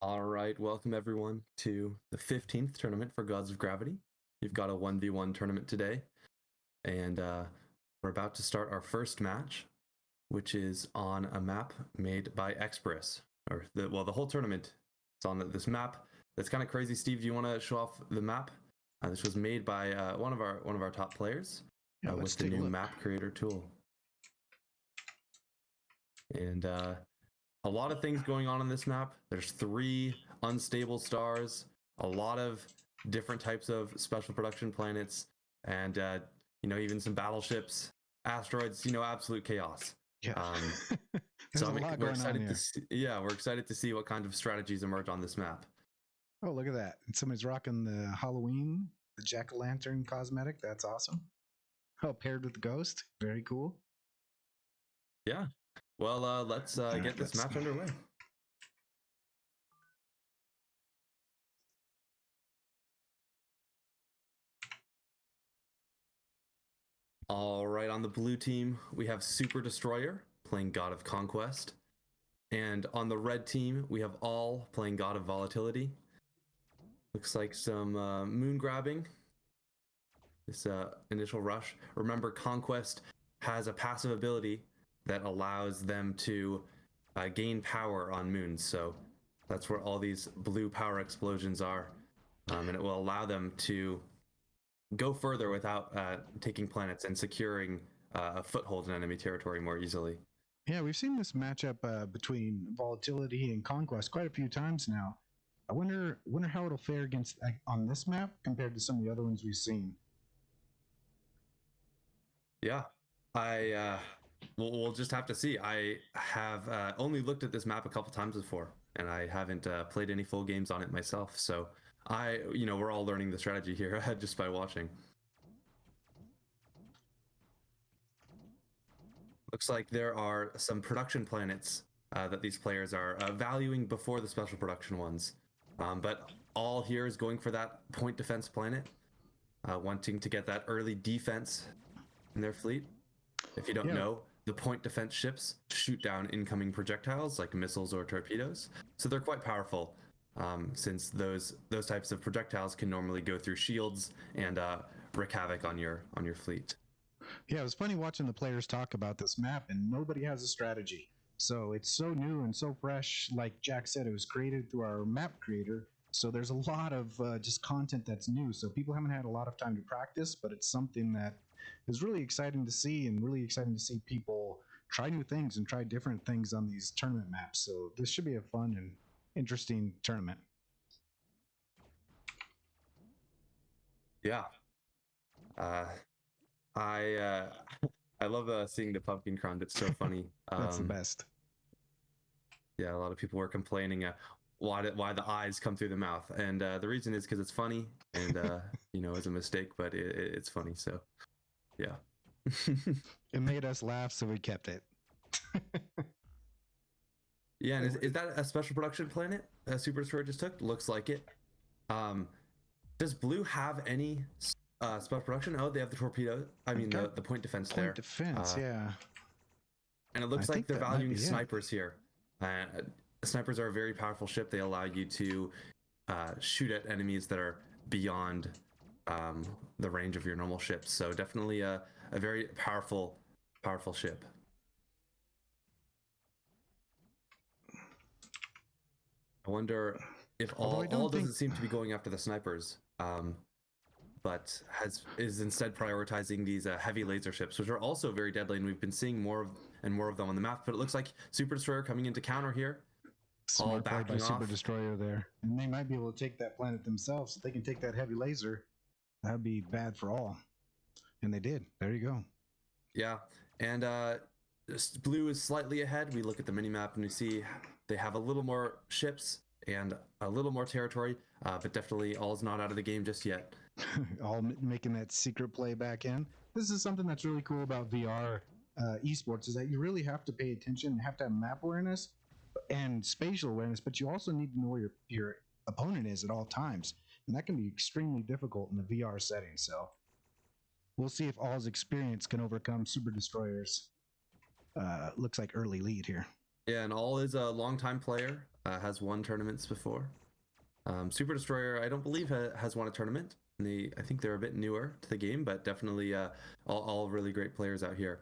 All right, welcome everyone to the 15th tournament for Gods of Gravity. We've got a 1v1 tournament today, and we're about to start our first match, which is on a map made by Esport. The whole tournament is on this map. That's kind of crazy. Steve, do you want to show off the map? This was made by one of our top players with the new map creator tool. And a lot of things going on this map. There's 3 unstable stars, a lot of different types of special production planets, and even some battleships, asteroids. Absolute chaos. Yeah. So we're excited to see. Yeah, we're excited to see what kind of strategies emerge on this map. Oh, look at that! And somebody's rocking the Halloween, the jack-o'-lantern cosmetic. That's awesome. Oh, paired with the ghost. Very cool. Yeah. Well, let's get this match underway. All right, on the blue team, we have Super Destroyer playing God of Conquest. And on the red team, we have All playing God of Volatility. Looks like some moon grabbing. This initial rush. Remember, Conquest has a passive ability that allows them to gain power on moons. So that's where all these blue power explosions are. And it will allow them to go further without taking planets and securing a foothold in enemy territory more easily. Yeah, we've seen this matchup between Volatility and Conquest quite a few times now. I wonder how it'll fare against on this map compared to some of the other ones we've seen. Yeah, we'll just have to see. I have only looked at this map a couple times before, and I haven't played any full games on it myself. So we're all learning the strategy here just by watching. Looks like there are some production planets that these players are valuing before the special production ones. But All here is going for that point defense planet, wanting to get that early defense in their fleet. If you don't know, the point defense ships shoot down incoming projectiles like missiles or torpedoes. So they're quite powerful, since those types of projectiles can normally go through shields and wreak havoc on your fleet. Yeah, it was funny watching the players talk about this map, and nobody has a strategy. So it's so new and so fresh. Like Jack said, it was created through our map creator. So there's a lot of just content that's new. So people haven't had a lot of time to practice, but it's something that is really exciting to see, and really exciting to see people try new things and try different things on these tournament maps. So this should be a fun and interesting tournament. Yeah. I love seeing the pumpkin crown. It's so funny. That's the best. Yeah, a lot of people were complaining why the eyes come through the mouth, and the reason is because it's funny, and it's a mistake, but it's funny. So, yeah. It made us laugh, so we kept it. Yeah, and is that a special production planet Super Destroyer just took? Looks like it. Does Blue have any special production? Oh, they have the torpedo. I mean, the point defense there. Point defense, yeah. And it looks like they're valuing snipers here. Snipers are a very powerful ship. They allow you to shoot at enemies that are beyond the range of your normal ships. So definitely a very powerful ship. I wonder if all doesn't seem to be going after the snipers, but is instead prioritizing these heavy laser ships, which are also very deadly, and we've been seeing more and more of them on the map. But it looks like Super Destroyer coming into counter here. Smart play by Super Destroyer there, and they might be able to take that planet themselves. If they can take that heavy laser, that'd be bad for all. And they did. There you go. Yeah, and Blue is slightly ahead. We look at the minimap and we see they have a little more ships and a little more territory, but definitely All's not out of the game just yet. All making that secret play back in. This is something that's really cool about VR esports, is that you really have to pay attention. You have to have map awareness and spatial awareness, but you also need to know where your opponent is at all times, and that can be extremely difficult in the VR setting. So we'll see if All's experience can overcome Super Destroyer's looks like early lead here. Yeah, and All is a longtime player. has won tournaments before. Super Destroyer, I don't believe has won a tournament. I think they're a bit newer to the game, but definitely all really great players out here.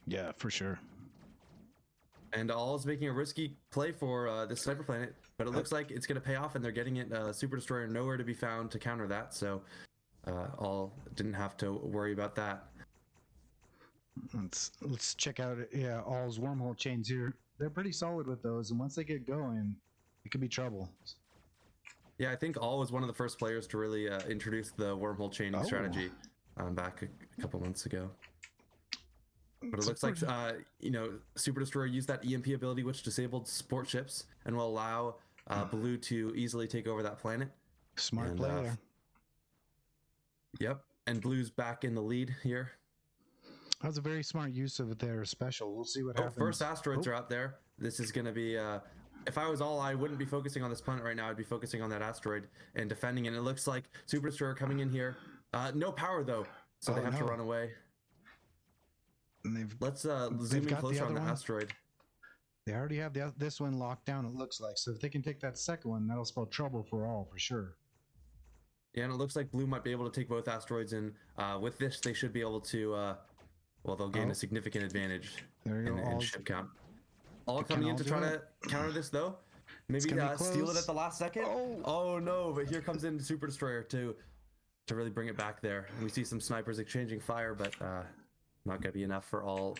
Yeah, for sure. And all is making a risky play for this sniper planet, but it looks like it's going to pay off, and they're getting it. Super Destroyer nowhere to be found to counter that, so all didn't have to worry about that. Let's check out all's wormhole chains here. They're pretty solid with those, and once they get going, it could be trouble. Yeah, I think all was one of the first players to really introduce the wormhole chaining strategy back a couple months ago. But it looks like Super Destroyer used that EMP ability, which disabled support ships and will allow Blue to easily take over that planet. Smart player. Yep, and Blue's back in the lead here. That was a very smart use of their special. We'll see what happens. First asteroids are out there. This is going to be... if I was all, I wouldn't be focusing on this planet right now. I'd be focusing on that asteroid and defending it. And it looks like Super Destroyer coming in here. No power, though, so they have to run away. And let's zoom in closer on the asteroid. They already have this one locked down, it looks like. So if they can take that second one, that'll spell trouble for all, for sure. Yeah, and it looks like Blue might be able to take both asteroids, and with this, they should be able to... well, they'll gain a significant advantage in ship count. All coming in to try to counter this, though. Maybe steal it at the last second. Oh no! But here comes in Super Destroyer to really bring it back there. And we see some snipers exchanging fire, but not gonna be enough for all.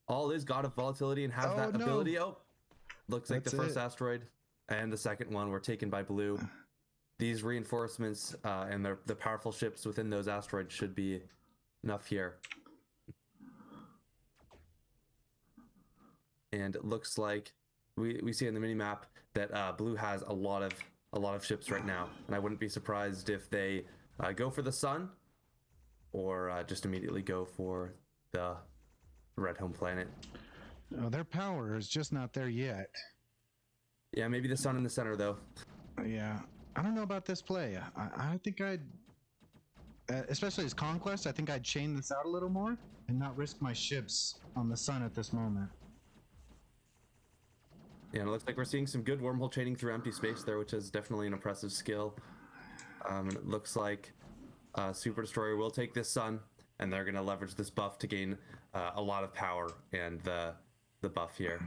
All is God of Volatility and has that ability. Oh, looks like the first asteroid and the second one were taken by Blue. These reinforcements and the powerful ships within those asteroids should be enough here. And it looks like we see in the mini map that Blue has a lot of ships right now, and I wouldn't be surprised if they go for the sun or just immediately go for the red home planet. Oh, their power is just not there yet. Yeah, maybe the sun in the center though. Yeah, I don't know about this play. I think I'd, especially as Conquest, I think I'd chain this out a little more and not risk my ships on the sun at this moment. Yeah, and it looks like we're seeing some good wormhole chaining through empty space there, which is definitely an impressive skill. And it looks like Super Destroyer will take this sun, and they're going to leverage this buff to gain a lot of power and the buff here.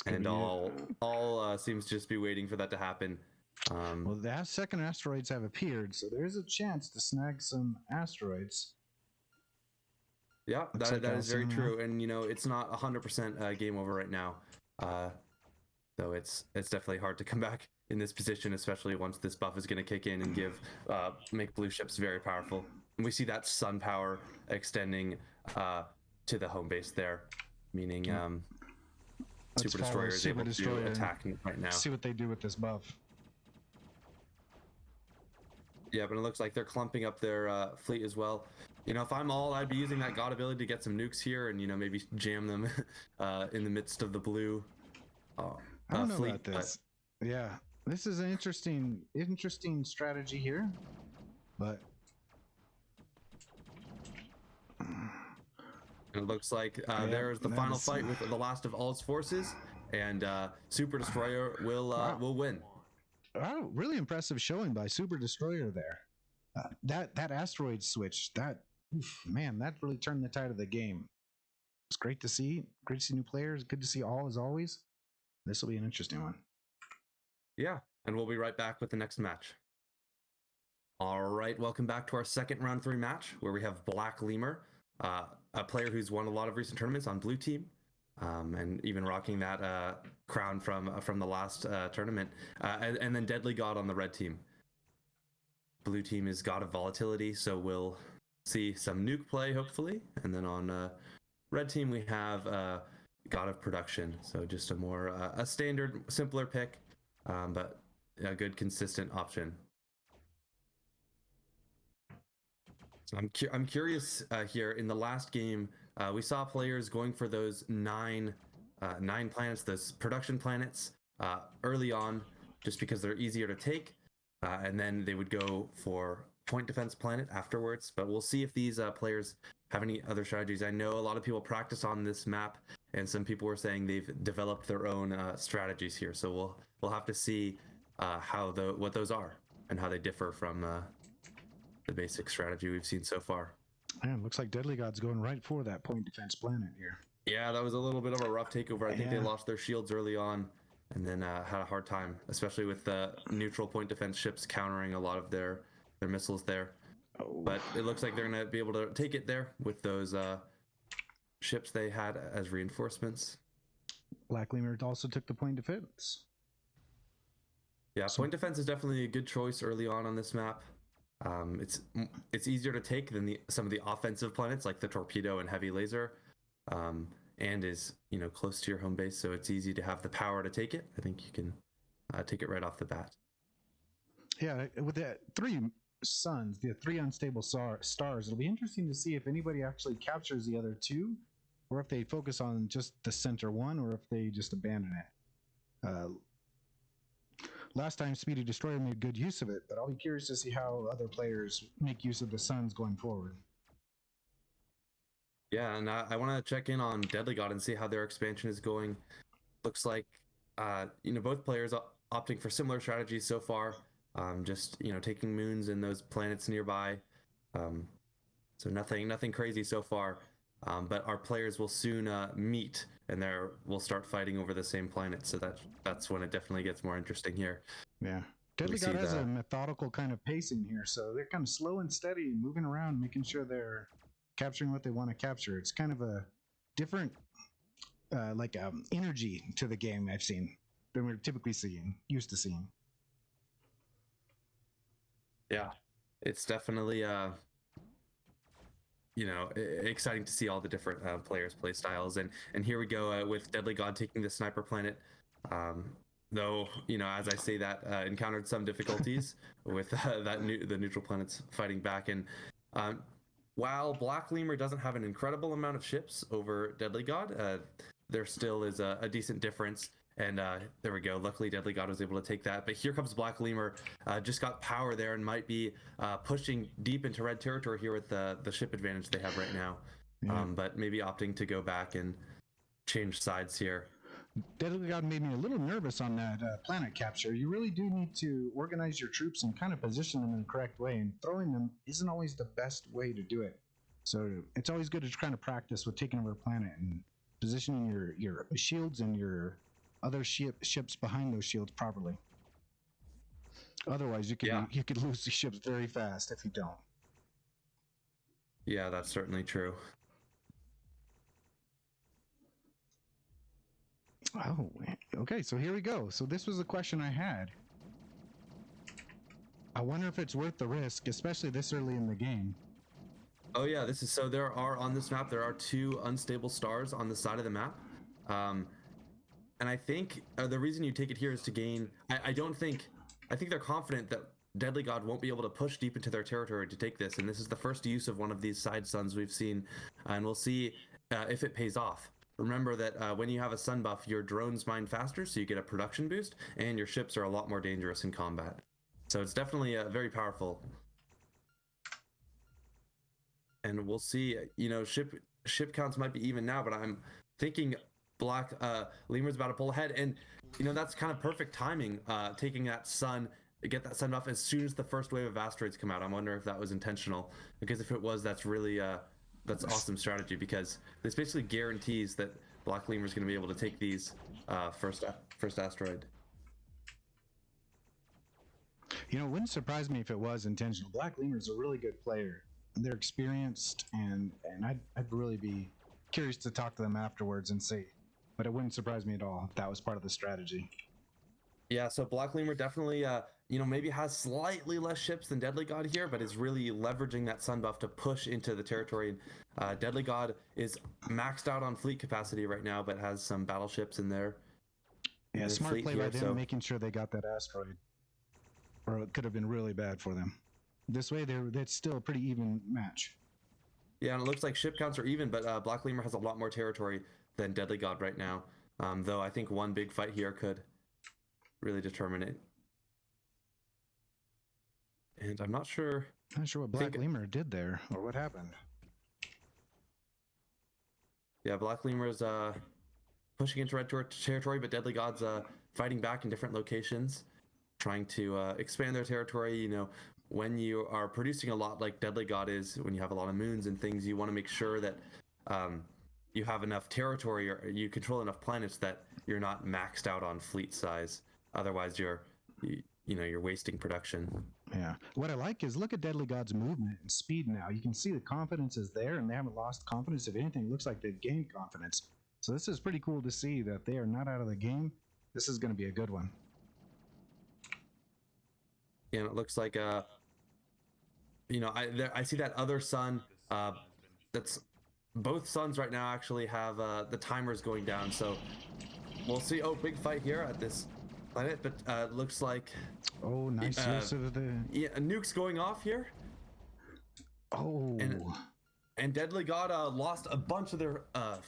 And all seems to just be waiting for that to happen. Well, the second asteroids have appeared, so there's a chance to snag some asteroids. Yeah, that is very true, and it's not 100% game over right now. Though it's definitely hard to come back in this position, especially once this buff is going to kick in and make Blue ships very powerful. And we see that sun power extending to the home base there, meaning Super Destroyer is able to attack right now. See what they do with this buff. Yeah, but it looks like they're clumping up their fleet as well. If I'm all, I'd be using that God ability to get some nukes here and, maybe jam them in the midst of the Blue I don't know about this. Yeah, this is an interesting strategy here, but... it looks like there's the final fight with the last of All's forces, and Super Destroyer will win. Oh, really impressive showing by Super Destroyer there. That asteroid switch, that really turned the tide of the game. It's great to see new players. Good to see All as always. This will be an interesting one. Yeah, and we'll be right back with the next match. All right, welcome back to our second round 3 match, where we have BlackLemur, a player who's won a lot of recent tournaments on Blue team, and even rocking that crown from the last tournament, and then Deadly God on the red team. Blue team is God of Volatility, so we'll see some nuke play hopefully, and then on red team we have God of Production, so just a more a standard, simpler pick, but a good consistent option. So I'm curious here. In the last game, we saw players going for those nine planets, those production planets, early on, just because they're easier to take, and then they would go for point defense planet afterwards. But we'll see if these players have any other strategies. I know a lot of people practice on this map, and some people were saying they've developed their own strategies here. So we'll have to see what those are and how they differ from the basic strategy we've seen so far. Man, looks like Deadly God's going right for that point defense planet here. Yeah, that was a little bit of a rough takeover. I think they lost their shields early on, and then had a hard time, especially with the neutral point defense ships countering a lot of their missiles there. Oh. But it looks like they're going to be able to take it there with those ships they had as reinforcements. BlackLemur also took the point defense. Yeah, point defense is definitely a good choice early on this map. It's easier to take than some of the offensive planets like the torpedo and heavy laser, and is close to your home base, so it's easy to have the power to take it. I think you can take it right off the bat. Yeah, with the 3 suns, the 3 unstable stars, it'll be interesting to see if anybody actually captures the other 2, or if they focus on just the center one, or if they just abandon it. Last time Speedy Destroyer made good use of it, but I'll be curious to see how other players make use of the suns going forward. Yeah, and I want to check in on Deadly God and see how their expansion is going. Looks like both players opting for similar strategies so far. Just taking moons and those planets nearby. So nothing crazy so far. But our players will soon meet, and we'll start fighting over the same planet. So that's when it definitely gets more interesting here. Yeah, Deadly God has a methodical kind of pacing here, so they're kind of slow and steady, moving around, making sure they're capturing what they want to capture. It's kind of a different, energy to the game I've seen than we're typically used to seeing. Yeah, it's definitely exciting to see all the different players' play styles, and here we go with Deadly God taking the sniper planet. Though as I say that, encountered some difficulties with the neutral planets fighting back, and while BlackLemur doesn't have an incredible amount of ships over Deadly God, there still is a decent difference. And there we go. Luckily, Deadly God was able to take that. But here comes BlackLemur. Just got power there and might be pushing deep into red territory here with the ship advantage they have right now. Yeah. But maybe opting to go back and change sides here. Deadly God made me a little nervous on that planet capture. You really do need to organize your troops and kind of position them in the correct way. And throwing them isn't always the best way to do it. So it's always good to kind of practice with taking over a planet and positioning your shields and your other ships behind those shields properly. Otherwise, you could lose the ships very fast if you don't. Yeah, that's certainly true. Oh, okay. So here we go. So this was the question I had. I wonder if it's worth the risk, especially this early in the game. Oh yeah, on this map there are 2 unstable stars on the side of the map. And I think the reason you take it here is to gain. I think they're confident that Deadly God won't be able to push deep into their territory to take this, and this is the first use of one of these side suns we've seen, and we'll see if it pays off. Remember that when you have a sun buff, your drones mine faster, so you get a production boost, and your ships are a lot more dangerous in combat. So it's definitely very powerful. And we'll see. Ship counts might be even now, but I'm thinking BlackLemur's about to pull ahead, and that's kind of perfect timing, taking that sun, get that sun buff as soon as the first wave of asteroids come out. I wonder if that was intentional, because if it was, that's really that's awesome strategy, because this basically guarantees that BlackLemur is going to be able to take these first asteroid. It wouldn't surprise me if it was intentional. BlackLemur is a really good player. They're experienced, and I'd really be curious to talk to them afterwards and see. But it wouldn't surprise me at all if that was part of the strategy. Yeah, so BlackLemur definitely, maybe has slightly less ships than Deadly God here, but is really leveraging that sun buff to push into the territory. Deadly God is maxed out on fleet capacity right now, but has some battleships in there. Yeah, smart play by them, making sure they got that asteroid, or it could have been really bad for them. This way, that's still a pretty even match. Yeah, and it looks like ship counts are even, but BlackLemur has a lot more territory than Deadly God right now. Though I think one big fight here could really determine it. And I'm not sure what BlackLemur did there, or what happened. Yeah, BlackLemur's pushing into red territory, but Deadly God's fighting back in different locations, trying to expand their territory. You know, when you are producing a lot like Deadly God is, when you have a lot of moons and things, you want to make sure that you have enough territory or you control enough planets that you're not maxed out on fleet size. Otherwise, you're wasting production. Yeah. What I like is look at Deadly God's movement and speed now. You can see the confidence is there, and they haven't lost confidence. If anything, it looks like they've gained confidence. So this is pretty cool to see that they are not out of the game. This is going to be a good one. And it looks like I see that other sun. That's both suns right now actually have the timers going down. So we'll see. Oh, big fight here at this planet, but looks like nice use of the nukes going off here. And Deadly God lost a bunch of their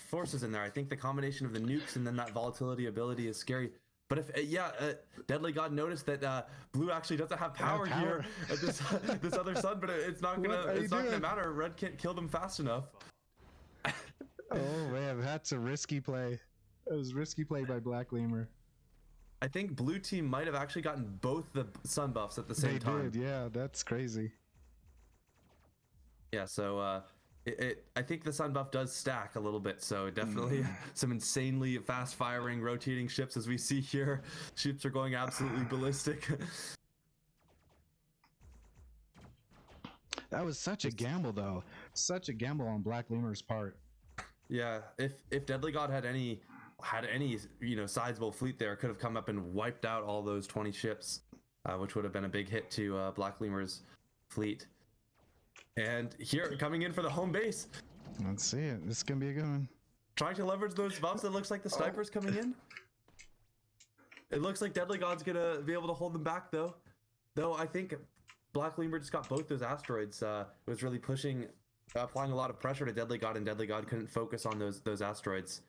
forces in there. I think the combination of the nukes and then that volatility ability is scary. But if Deadly God noticed that Blue actually doesn't have power here at this other sun, but it's not gonna matter. Red can't kill them fast enough. Oh man, that's a risky play. It was risky play by BlackLemur. I think Blue team might have actually gotten both the sun buffs at the same time. They did, yeah. That's crazy. Yeah, so I think the sun buff does stack a little bit, so definitely some insanely fast firing, rotating ships as we see here. Ships are going absolutely ballistic. That was such a gamble, though. Such a gamble on BlackLemur's part. Yeah, if Deadly God had any sizable fleet there, could have come up and wiped out all those 20 ships, which would have been a big hit to BlackLemur's fleet. And here, coming in for the home base. Let's see it. This is gonna be a good one. Trying to leverage those buffs. It looks like the sniper's coming in. It looks like Deadly God's gonna be able to hold them back, though. Though I think BlackLemur just got both those asteroids. It was really applying a lot of pressure to Deadly God, and Deadly God couldn't focus on those asteroids.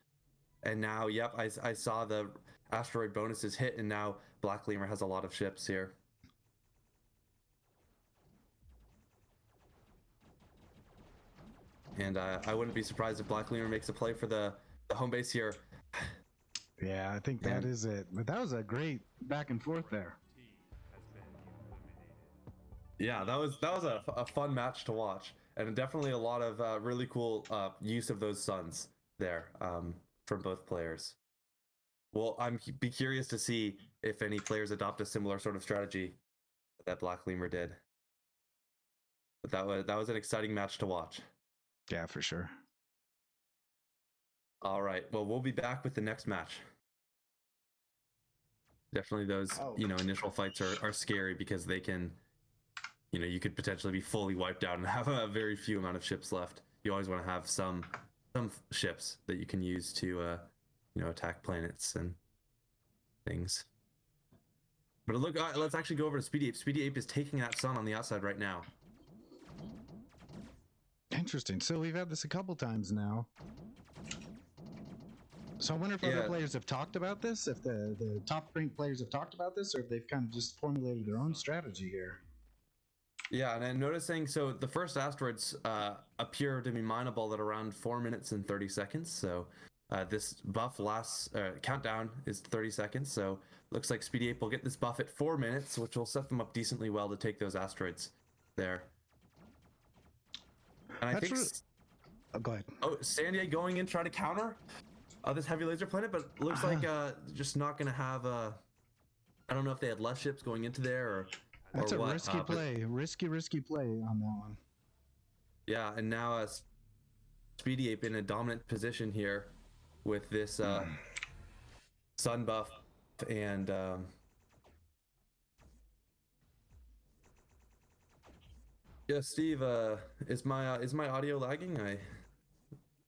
And now, yep, I saw the asteroid bonuses hit, and now BlackLemur has a lot of ships here. And I wouldn't be surprised if BlackLemur makes a play for the home base here. Yeah, I think that is it. But that was a great back and forth there. Yeah, that was a fun match to watch, and definitely a lot of really cool use of those suns there from both players. Well, I'm be curious to see if any players adopt a similar sort of strategy that BlackLemur did. But that was an exciting match to watch. Yeah, for sure. All right. Well, we'll be back with the next match. Definitely those, initial fights are scary because they can, you could potentially be fully wiped out and have a very few amount of ships left. You always want to have some ships that you can use to, attack planets and things. But look, let's actually go over to Speedy Ape. Speedy Ape is taking that sun on the outside right now. Interesting. So we've had this a couple times now. So I wonder if other players have talked about this, if the top ranked players have talked about this, or if they've kind of just formulated their own strategy here. Yeah, and I'm noticing, so the first asteroids appear to be mineable at around 4 minutes and 30 seconds. So this buff countdown is 30 seconds. So looks like Speedy Ape will get this buff at 4 minutes, which will set them up decently well to take those asteroids there. And I think... go ahead. Oh, Sandyea going in trying to counter this heavy laser planet, but looks like just not going to have... I don't know if they had less ships going into there or That's a what, risky play. Risky play on that one. Yeah, and now Speedy Ape in a dominant position here with this sun buff and... Yeah, Steve, is my audio lagging?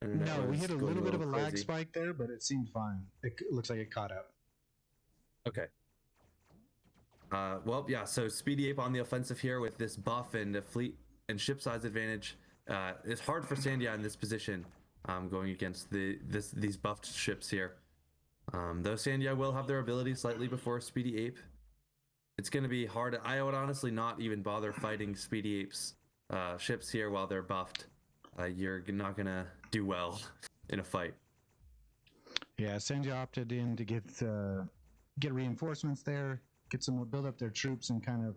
No, we hit a little bit of a lag spike there, but it seemed fine. It looks like it caught up. Okay. Well, yeah, so Speedy Ape on the offensive here with this buff and a fleet and ship size advantage. It's hard for Sandyea in this position going against these buffed ships here. Though Sandyea will have their ability slightly before Speedy Ape. It's going to be hard. I would honestly not even bother fighting Speedy Ape's ships here while they're buffed. you're not gonna do well in a fight. Yeah, Sandyea opted in to get reinforcements there, get some build up their troops, and kind of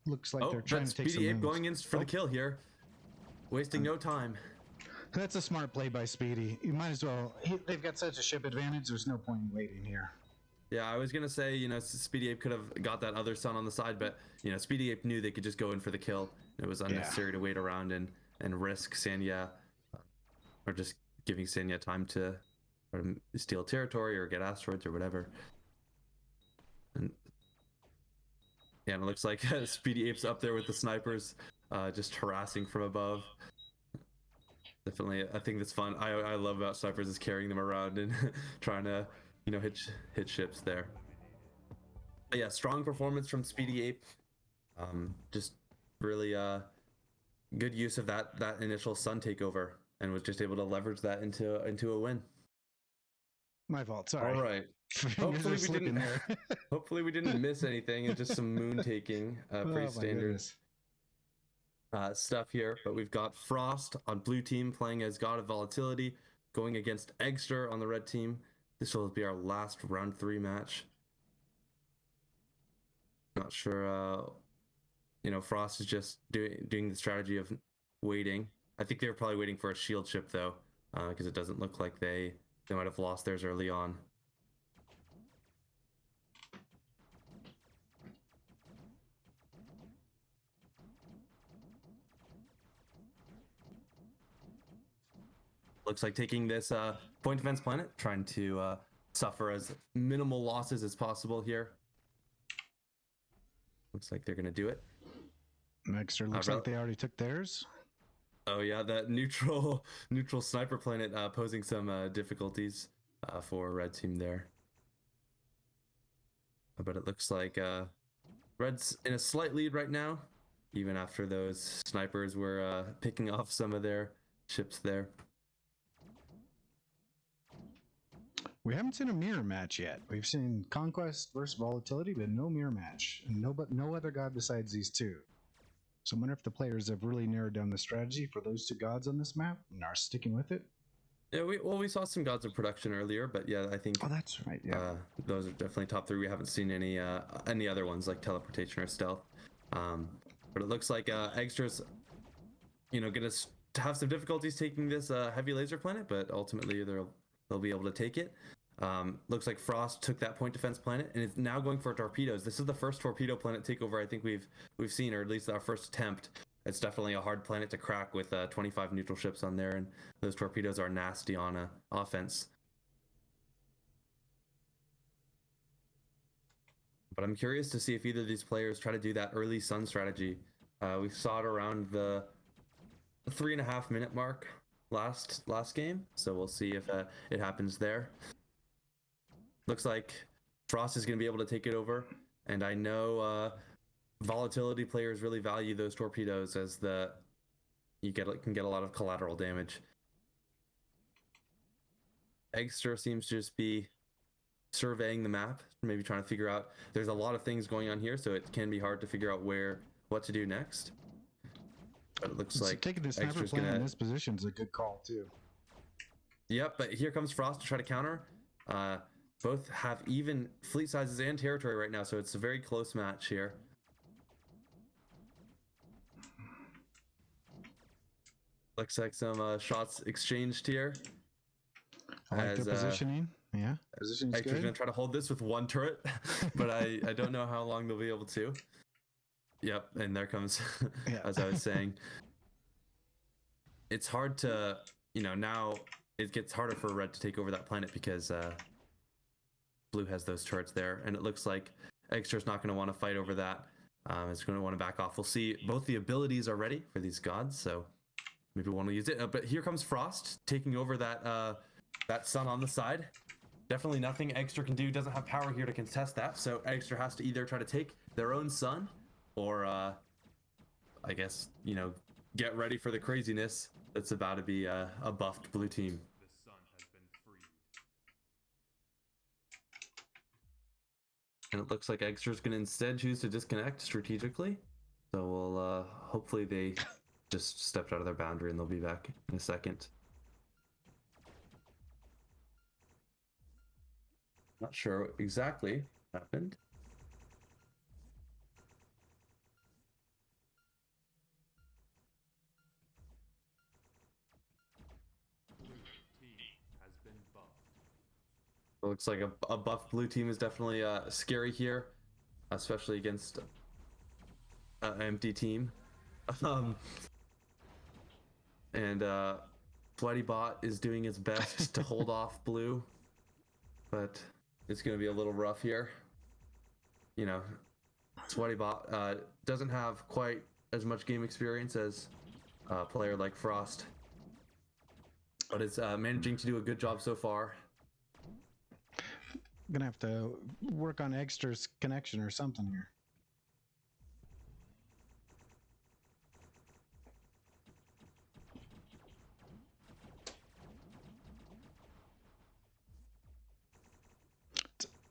looks like they're trying to take some Speedy Ape moves. going in for the kill here, wasting no time. That's a smart play by Speedy. You might as well. They've got such a ship advantage. There's no point in waiting here. Yeah, I was gonna say, you know, Speedy Ape could have got that other son on the side, but you know, Speedy Ape knew they could just go in for the kill. It was unnecessary to wait around and risk Sandyea, or just giving Sandyea time to steal territory or get asteroids or whatever. And yeah, and it looks like Speedy Ape's up there with the snipers, just harassing from above. Definitely, I think that's fun. I love about snipers is carrying them around and trying to, you know, hit ships there. But yeah, strong performance from Speedy Ape. Just really good use of that initial sun takeover, and was just able to leverage that into a win. My fault. Sorry. All right. Hopefully we didn't miss anything. It's just some moon taking, pretty standard stuff here. But we've got Frost on blue team playing as God of Volatility, going against Eggester on the red team. This will be our last round 3 match. Not sure. You know, Frost is just doing the strategy of waiting. I think they were probably waiting for a shield ship though, because it doesn't look like they might have lost theirs early on. Looks like taking this point defense planet, trying to suffer as minimal losses as possible here. Looks like they're gonna do it. Eggester looks like they already took theirs. Oh yeah, that neutral sniper planet posing some difficulties for red team there. But it looks like red's in a slight lead right now, even after those snipers were picking off some of their ships there. We haven't seen a mirror match yet. We've seen Conquest versus Volatility, but no mirror match. And no other god besides these two. So I wonder if the players have really narrowed down the strategy for those 2 gods on this map and are sticking with it. Yeah, we saw some gods of production earlier, but yeah, I think that's right. Yeah, those are definitely top 3. We haven't seen any other ones like teleportation or stealth. But it looks like Eggster's, you know, gonna have some difficulties taking this heavy laser planet, but ultimately they'll be able to take it. Looks like Frost took that point defense planet and is now going for torpedoes. This is the first torpedo planet takeover I think we've seen, or at least our first attempt. It's definitely a hard planet to crack with 25 neutral ships on there, and those torpedoes are nasty on offense. But I'm curious to see if either of these players try to do that early sun strategy. We saw it around the 3.5 minute mark last game, so we'll see if it happens there. Looks like Frost is going to be able to take it over, and I know Volatility players really value those torpedoes as you can get a lot of collateral damage. Eggester seems to just be surveying the map, maybe trying to figure out. There's a lot of things going on here, so it can be hard to figure out what to do next. But it looks like taking the sniper planet in this position is a good call too. Yep, but here comes Frost to try to counter. Both have even fleet sizes and territory right now, so it's a very close match here. Looks like some shots exchanged here. I like the positioning. Yeah, positioning's good. Gonna try to hold this with 1 turret, but I don't know how long they'll be able to. Yep, and there comes, as I was saying. It's hard to, you know, now it gets harder for red to take over that planet because blue has those turrets there, and it looks like Eggster's not going to want to fight over that. It's going to want to back off. We'll see. Both the abilities are ready for these gods, so maybe we want to use it. But here comes Frost taking over that sun on the side. Definitely nothing Eggester can do. Doesn't have power here to contest that, so Eggester has to either try to take their own sun, or I guess, you know, get ready for the craziness that's about to be a buffed blue team. The sun has been freed. And it looks like Eggster's going to instead choose to disconnect strategically. So we'll hopefully they just stepped out of their boundary and they'll be back in a second. Not sure exactly what happened. Has been buffed. It looks like a buff blue team is definitely scary here, especially against an empty team. And Sweaty Bot is doing its best to hold off blue, but it's going to be a little rough here. You know, Sweaty Bot doesn't have quite as much game experience as a player like Frost, but it's managing to do a good job so far. Gonna have to work on Eggester's connection or something here.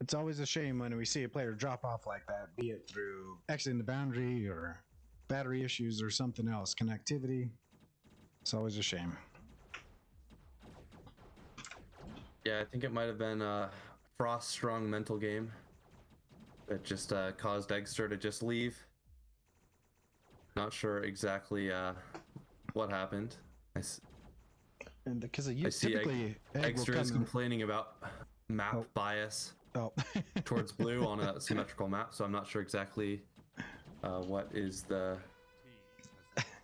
It's always a shame when we see a player drop off like that, be it through exiting the boundary or battery issues or something else, connectivity. It's always a shame. Yeah, I think it might have been Frost's strong mental game that just caused Eggester to just leave. Not sure exactly what happened. And because I see typically Eggester is complaining about map bias towards blue on a symmetrical map, so I'm not sure exactly what is the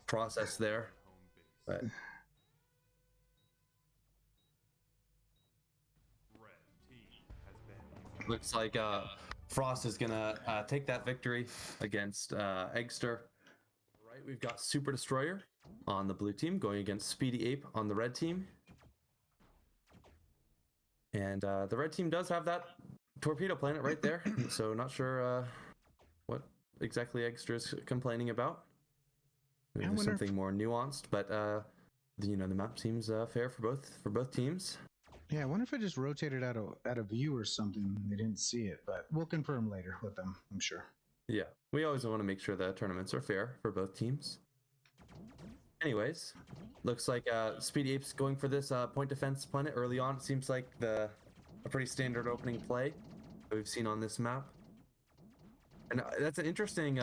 process there. But looks like Frost is gonna take that victory against Eggster. All right, we've got Super Destroyer on the blue team going against Speedy Ape on the red team. And the red team does have that torpedo planet right there, so not sure what exactly Eggester is complaining about. Maybe there's something more nuanced, but you know, the map seems fair for both teams. Yeah, I wonder if I just rotated out of view or something. They didn't see it, but we'll confirm later with them, I'm sure. Yeah, we always want to make sure the tournaments are fair for both teams. Anyways, looks like Speedy Ape's going for this point defense planet early on. It seems like a pretty standard opening play that we've seen on this map. And that's an interesting,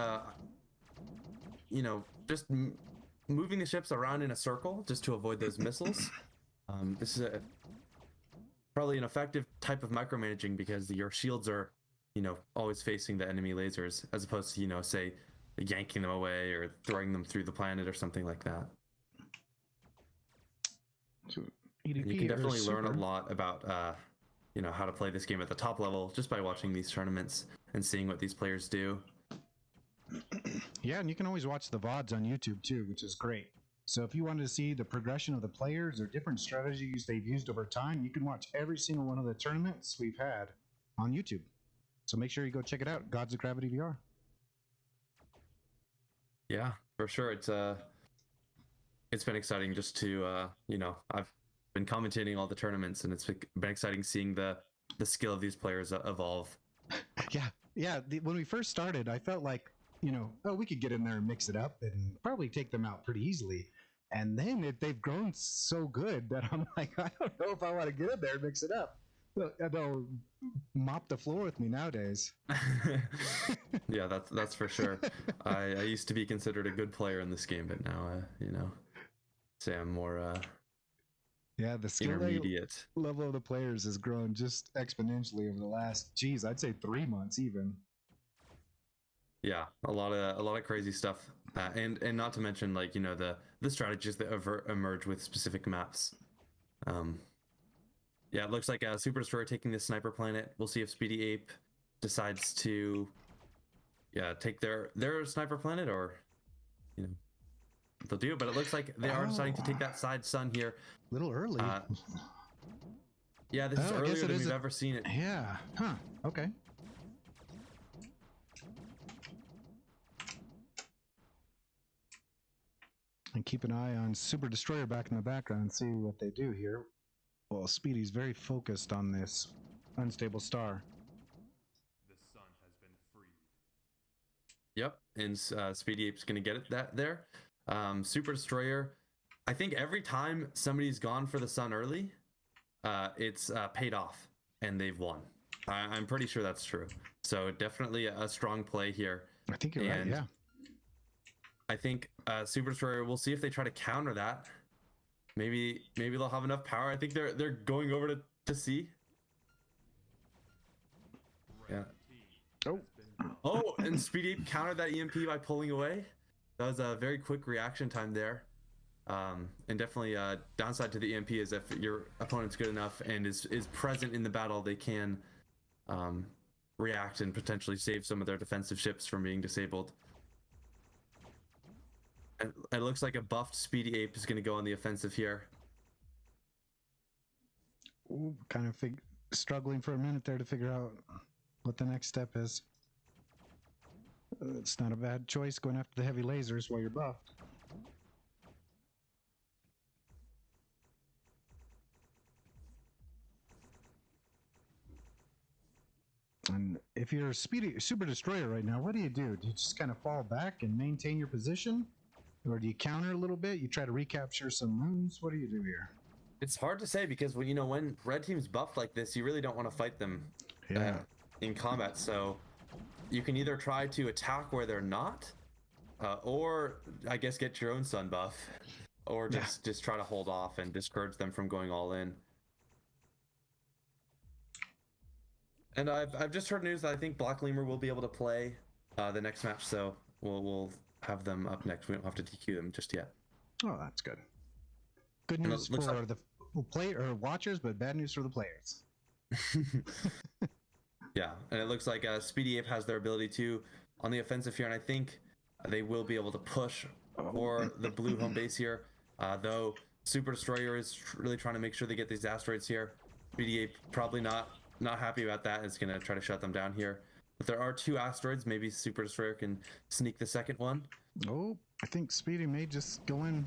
you know, just moving the ships around in a circle just to avoid those missiles. This is probably an effective type of micromanaging because your shields are, you know, always facing the enemy lasers as opposed to, you know, say, yanking them away or throwing them through the planet or something like that. So you can definitely learn a lot about, you know, how to play this game at the top level just by watching these tournaments and seeing what these players do. Yeah, and you can always watch the VODs on YouTube too, which is great. So if you wanted to see the progression of the players or different strategies they've used over time, you can watch every single one of the tournaments we've had on YouTube. So make sure you go check it out, Gods of Gravity VR. Yeah, for sure. It's been exciting just to you know, I've been commentating all the tournaments and it's been exciting seeing the skill of these players evolve. Yeah. When we first started, I felt like, you know, oh, we could get in there and mix it up and probably take them out pretty easily. And then they've grown so good that I'm like, I don't know if I want to get in there and mix it up. They'll mop the floor with me nowadays. Yeah, that's for sure. I used to be considered a good player in this game, but now, you know, say I'm more yeah, the skill intermediate level of the players has grown just exponentially over the last, geez, I'd say 3 months even. Yeah, a lot of crazy stuff, and not to mention, like, you know, the strategies that emerge with specific maps. Yeah, it looks like a Super Destroyer taking this sniper planet. We'll see if Speedy Ape decides to, yeah, take their sniper planet, or, you know, they'll do it. But it looks like they are deciding to take that side sun here. A little early. Yeah, this is earlier than we've ever seen it. Yeah. Huh. Okay. And keep an eye on Super Destroyer back in the background and see what they do here. Well, Speedy's very focused on this unstable star. The sun has been freed. Yep, and Speedy Ape's gonna get it there. Super Destroyer, I think every time somebody's gone for the sun early, it's paid off and they've won. I'm pretty sure that's true. So definitely a strong play here. I think you're right. Yeah. I think Super Destroyer, we'll see if they try to counter that. Maybe they'll have enough power. I think they're going over to C. Yeah. Oh, and Speedy Ape countered that EMP by pulling away. That was a very quick reaction time there. And definitely downside to the EMP is if your opponent's good enough and is present in the battle, they can react and potentially save some of their defensive ships from being disabled. And it looks like a buffed Speedy Ape is going to go on the offensive here. Ooh, kind of struggling for a minute there to figure out what the next step is. It's not a bad choice going after the heavy lasers while you're buffed. And if you're a Super Destroyer right now, what do? Do you just kind of fall back and maintain your position? Or do you counter a little bit? You try to recapture some moons? What do you do here? It's hard to say because when red team's buffed like this, you really don't want to fight them in combat. So you can either try to attack where they're not, or I guess get your own sun buff, or just try to hold off and discourage them from going all in. And I've just heard news that I think BlackLemur will be able to play the next match, so we'll have them up next. We don't have to DQ them just yet. Oh, that's good. Good news for the watchers, but bad news for the players. Yeah, and it looks like Speedy Ape has their ability to on the offensive here, and I think they will be able to push for the blue home base here. Though Super Destroyer is really trying to make sure they get these asteroids here. Speedy Ape probably not happy about that. It's going to try to shut them down here. But there are 2 asteroids. Maybe Super Destroyer can sneak the second one. Oh, I think Speedy may just go in.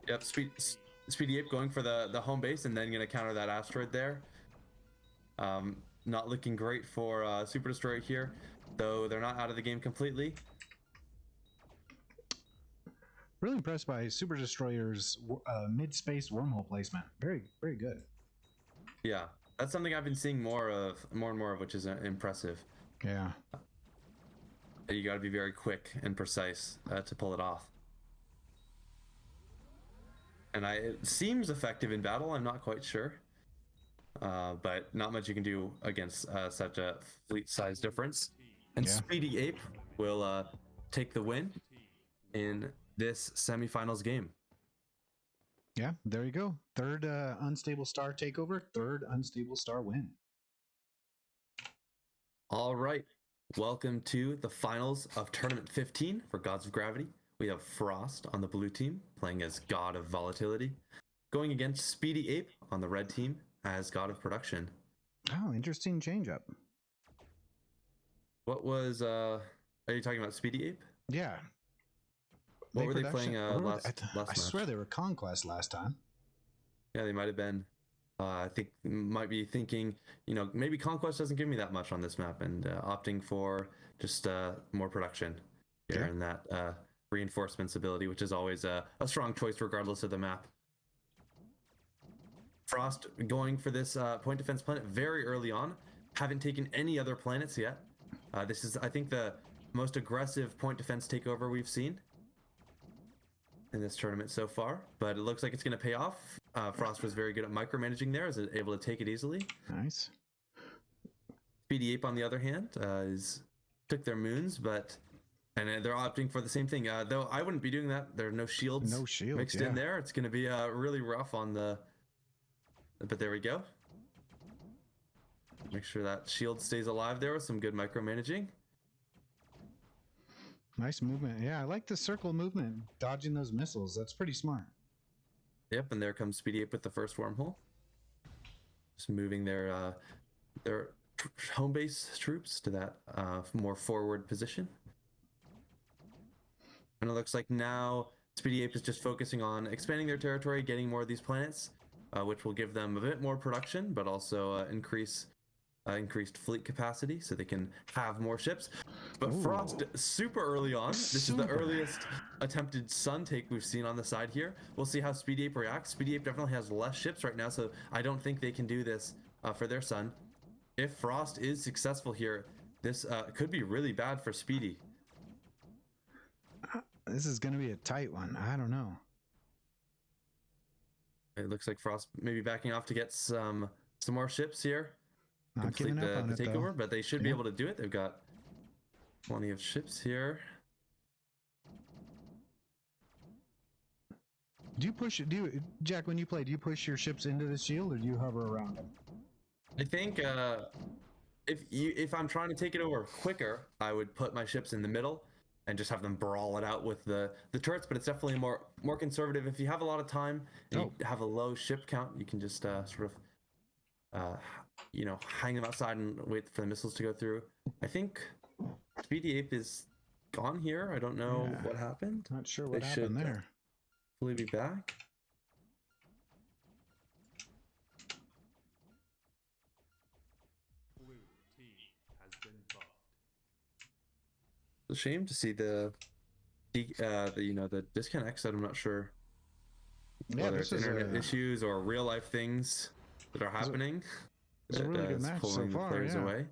Yep, Speedy Ape going for the home base and then going to counter that asteroid there. Not looking great for Super Destroyer here, though they're not out of the game completely. Really impressed by Super Destroyer's mid-space wormhole placement. Very, very good. Yeah, that's something I've been seeing more and more of, which is impressive. Yeah. You got to be very quick and precise to pull it off. And it seems effective in battle. I'm not quite sure. But not much you can do against such a fleet size difference. And Speedy Ape will take the win in this semifinals game. Yeah, there you go. Third unstable star takeover, third unstable star win. All right. Welcome to the finals of Tournament 15 for Gods of Gravity. We have Frost on the blue team playing as God of Volatility, going against Speedy Ape on the red team as God of Production. Oh, interesting change-up. What was are you talking about Speedy Ape? Yeah. What were they playing last I match? swear they were Conquest last time. Yeah, they might have been. I think might be thinking, maybe Conquest doesn't give me that much on this map, and opting for just more production here and that reinforcements ability, which is always a strong choice regardless of the map. Frost going for this point defense planet very early on. Haven't taken any other planets yet. This is, I think, the most aggressive point defense takeover we've seen in this tournament so far, but it looks like it's going to pay off. Frost was very good at micromanaging there, is able to take it easily. Nice. Speedy Ape, on the other hand, took their moons, and they're opting for the same thing. Though I wouldn't be doing that. There are no shields, mixed in there. It's going to be really rough on the. But there we go. Make sure that shield stays alive there with some good micromanaging. Nice movement. Yeah, I like the circle movement, dodging those missiles. That's pretty smart. Yep, and there comes Speedy Ape with the first wormhole. Just moving their home base troops to that more forward position. And it looks like now Speedy Ape is just focusing on expanding their territory, getting more of these planets, which will give them a bit more production, but also increase increased fleet capacity so they can have more ships. But Ooh. Frost super early on. This is the earliest attempted sun take we've seen on the side here. We'll see how Speedy Ape reacts. Speedy Ape definitely has less ships right now, so I don't think they can do this for their sun. If Frost is successful here, this could be really bad for Speedy. This is going to be a tight one. I don't know. It looks like Frost maybe backing off to get some more ships here. Not Complete giving up on the it, takeover, though. but they should be able to do it. They've got plenty of ships here. Do you push? Jack, when you play, do you push your ships into the shield or do you hover around them? I think if I'm trying to take it over quicker, I would put my ships in the middle and just have them brawl it out with the turrets. But it's definitely more conservative. If you have a lot of time and you have a low ship count, you can just sort of hang them outside and wait for the missiles to go through. I think Speedy Ape is gone here. I don't know what happened. Not sure what happened there. Will he be back? Blue team has been buffed. It's a shame to see the disconnects. I'm not sure whether it's internet issues or real life things that are happening. It's a really good match so far. Players away.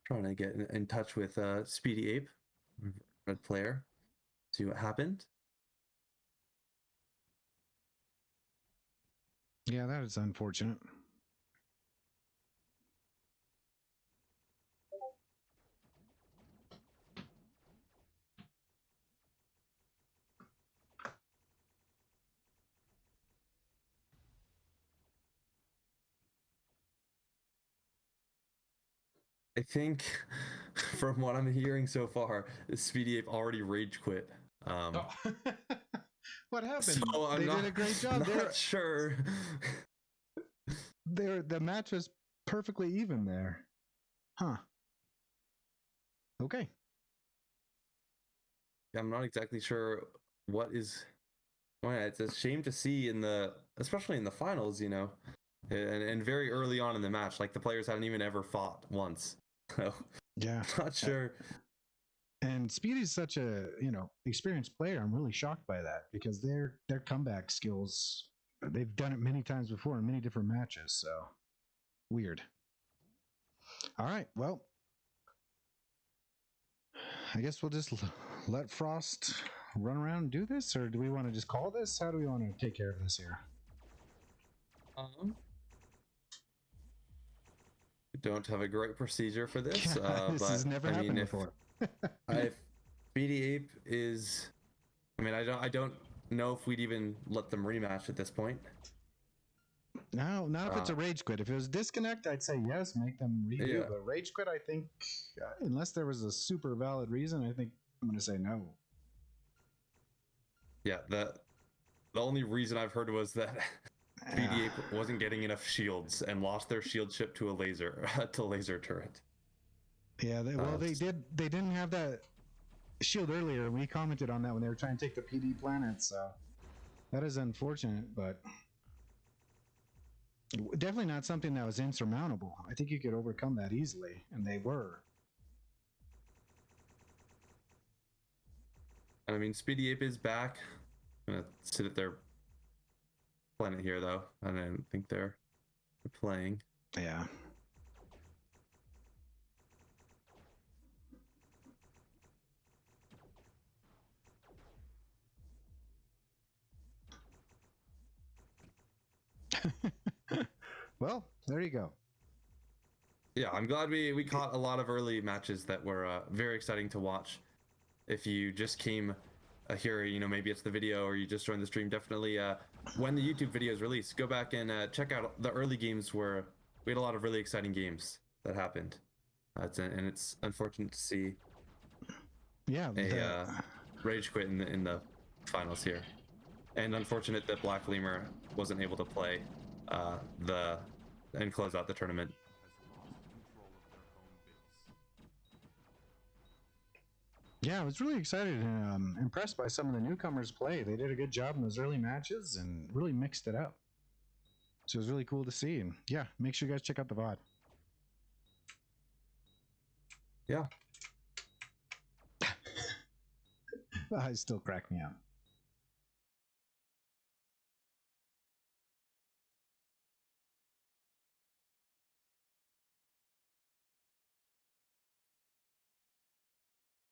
Trying to get in touch with Speedy Ape, red player, see what happened. Yeah, that is unfortunate. I think, from what I'm hearing so far, Speedy Ape already rage quit. What happened? So they did a great job. Not sure. The match was perfectly even there. Huh. Okay. I'm not exactly sure what is. Well, yeah, it's a shame to see especially in the finals, and very early on in the match, like the players hadn't even ever fought once. So yeah, not sure. And Speedy's such a experienced player. I'm really shocked by that because their comeback skills, they've done it many times before in many different matches. So weird. All right, well, I guess we'll just let Frost run around and do this, or do we want to just call this? How do we want to take care of this here? Don't have a great procedure for this. This but has never happened before. If Speedy Ape is, I don't know if we'd even let them rematch at this point. No, not if it's a rage quit. If it was disconnect, I'd say yes, make them redo. Yeah. But rage quit, I think, unless there was a super valid reason, I think I'm going to say no. Yeah, the only reason I've heard was that Speedy Ape wasn't getting enough shields and lost their shield ship to a laser turret. Yeah, they didn't have that shield earlier. We commented on that when they were trying to take the PD planet, so that is unfortunate, but definitely not something that was insurmountable. I think you could overcome that easily, and they were. Speedy Ape is back. I'm gonna sit at their planet here, though. I don't think they're playing. Yeah. Well, there you go. Yeah, I'm glad we caught a lot of early matches that were very exciting to watch. If you just came here, maybe it's the video or you just joined the stream, definitely when the YouTube video is released, go back and check out the early games where we had a lot of really exciting games that happened. And it's unfortunate to see a rage quit in the finals here. And unfortunate that BlackLemur wasn't able to play and close out the tournament. Yeah, I was really excited and impressed by some of the newcomers' play. They did a good job in those early matches and really mixed it up. So it was really cool to see. And yeah, make sure you guys check out the VOD. Yeah. It still cracked me out.